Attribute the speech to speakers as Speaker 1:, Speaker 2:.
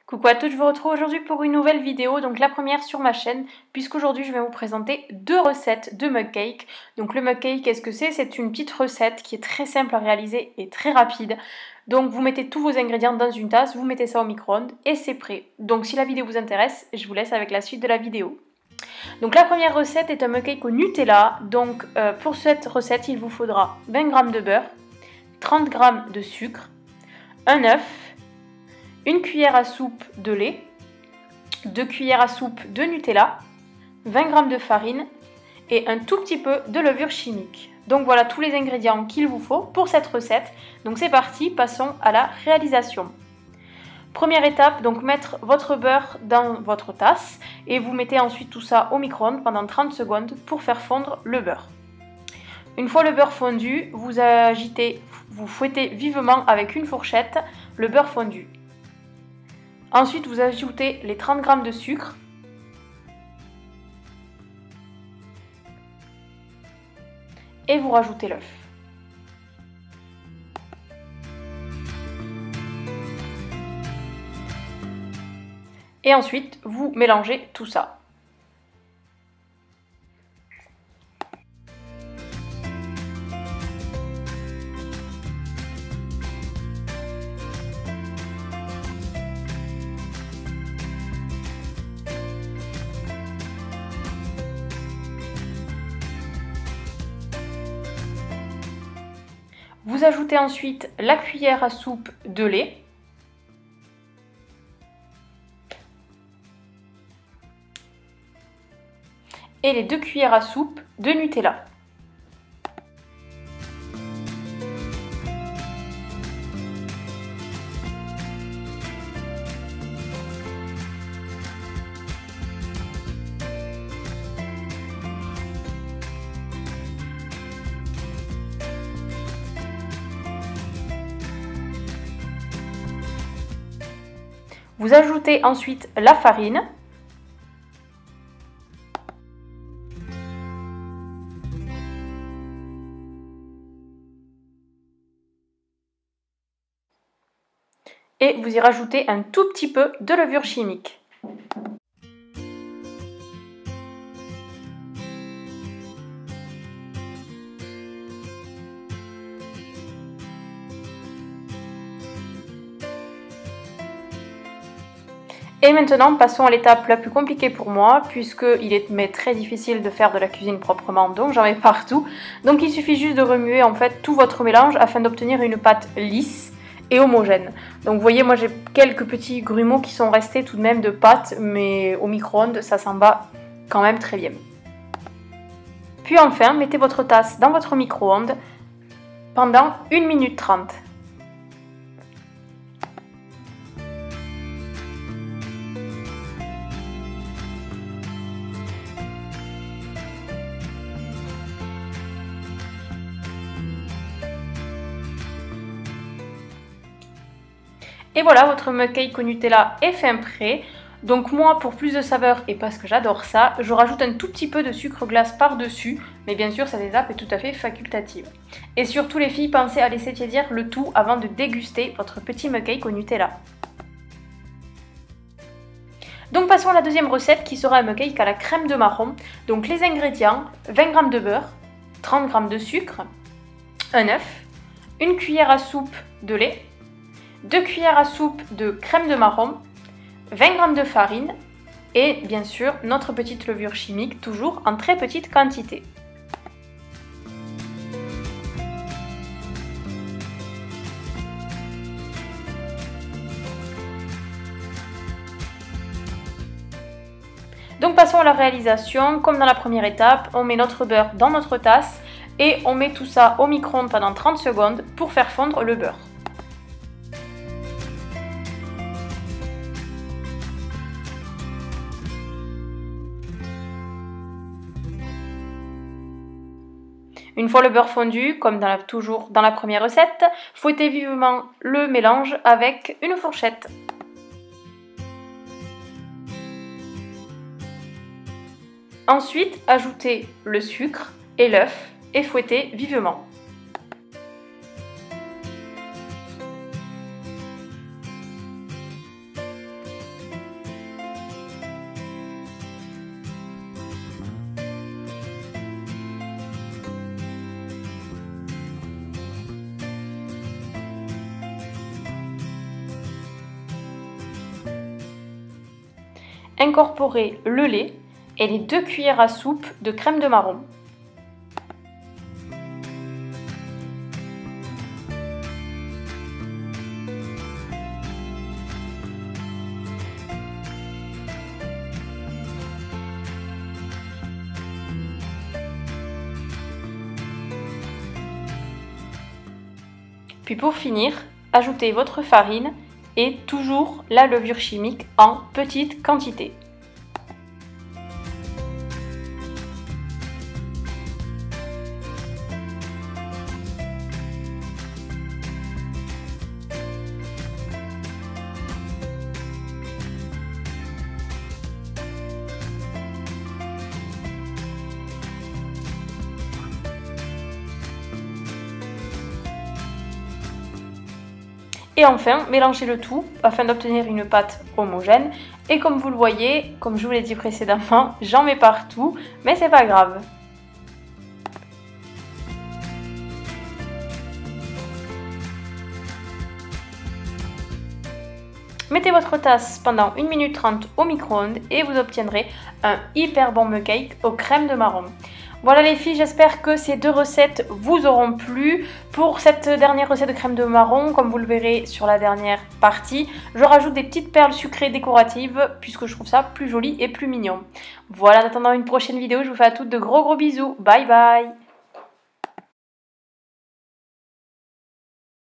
Speaker 1: Coucou à tous, je vous retrouve aujourd'hui pour une nouvelle vidéo, donc la première sur ma chaîne, puisqu'aujourd'hui je vais vous présenter deux recettes de mug cake. Donc le mug cake, qu'est-ce que c'est? C'est une petite recette qui est très simple à réaliser et très rapide. Donc vous mettez tous vos ingrédients dans une tasse, vous mettez ça au micro-ondes et c'est prêt. Donc si la vidéo vous intéresse, je vous laisse avec la suite de la vidéo. Donc la première recette est un mug cake au Nutella. Donc pour cette recette, il vous faudra 20 g de beurre, 30 g de sucre, un œuf, une cuillère à soupe de lait, 2 cuillères à soupe de Nutella, 20 g de farine et un tout petit peu de levure chimique. Donc voilà tous les ingrédients qu'il vous faut pour cette recette. Donc c'est parti, passons à la réalisation. Première étape, donc mettre votre beurre dans votre tasse et vous mettez ensuite tout ça au micro-ondes pendant 30 secondes pour faire fondre le beurre. Une fois le beurre fondu, vous agitez, vous fouettez vivement avec une fourchette le beurre fondu. Ensuite, vous ajoutez les 30 g de sucre et vous rajoutez l'œuf. Et ensuite, vous mélangez tout ça. Vous ajoutez ensuite la cuillère à soupe de lait. Et les 2 cuillères à soupe de Nutella. Vous ajoutez ensuite la farine. Et vous y rajoutez un tout petit peu de levure chimique. Et maintenant, passons à l'étape la plus compliquée pour moi, puisqu'il est très difficile de faire de la cuisine proprement, donc j'en mets partout. Donc il suffit juste de remuer en fait tout votre mélange afin d'obtenir une pâte lisse et homogène. Donc vous voyez, moi j'ai quelques petits grumeaux qui sont restés tout de même de pâte, mais au micro-ondes ça s'en va quand même très bien. Puis enfin, mettez votre tasse dans votre micro-ondes pendant 1 minute 30. Et voilà, votre mug cake au Nutella est fin prêt. Donc moi, pour plus de saveur et parce que j'adore ça, je rajoute un tout petit peu de sucre glace par-dessus. Mais bien sûr, cette étape est tout à fait facultative. Et surtout les filles, pensez à laisser tiédir le tout avant de déguster votre petit mug cake au Nutella. Donc passons à la deuxième recette qui sera un mug cake à la crème de marron. Donc les ingrédients, 20 g de beurre, 30 g de sucre, un œuf, une cuillère à soupe de lait, 2 cuillères à soupe de crème de marron, 20 g de farine et bien sûr notre petite levure chimique, toujours en très petite quantité. Donc passons à la réalisation. Comme dans la première étape, on met notre beurre dans notre tasse et on met tout ça au micro-ondes pendant 30 secondes pour faire fondre le beurre. Une fois le beurre fondu, comme toujours dans la première recette, fouettez vivement le mélange avec une fourchette. Ensuite, ajoutez le sucre et l'œuf et fouettez vivement. incorporer le lait et les 2 cuillères à soupe de crème de marron. Puis pour finir, ajoutez votre farine et toujours la levure chimique en petite quantité. Et enfin, mélangez le tout afin d'obtenir une pâte homogène. Et comme vous le voyez, comme je vous l'ai dit précédemment, j'en mets partout, mais c'est pas grave. Mettez votre tasse pendant 1 minute 30 au micro-ondes et vous obtiendrez un hyper bon mug cake aux crèmes de marron. Voilà les filles, j'espère que ces 2 recettes vous auront plu. Pour cette dernière recette de crème de marron, comme vous le verrez sur la dernière partie, je rajoute des petites perles sucrées décoratives puisque je trouve ça plus joli et plus mignon. Voilà, en attendant une prochaine vidéo, je vous fais à toutes de gros bisous. Bye bye!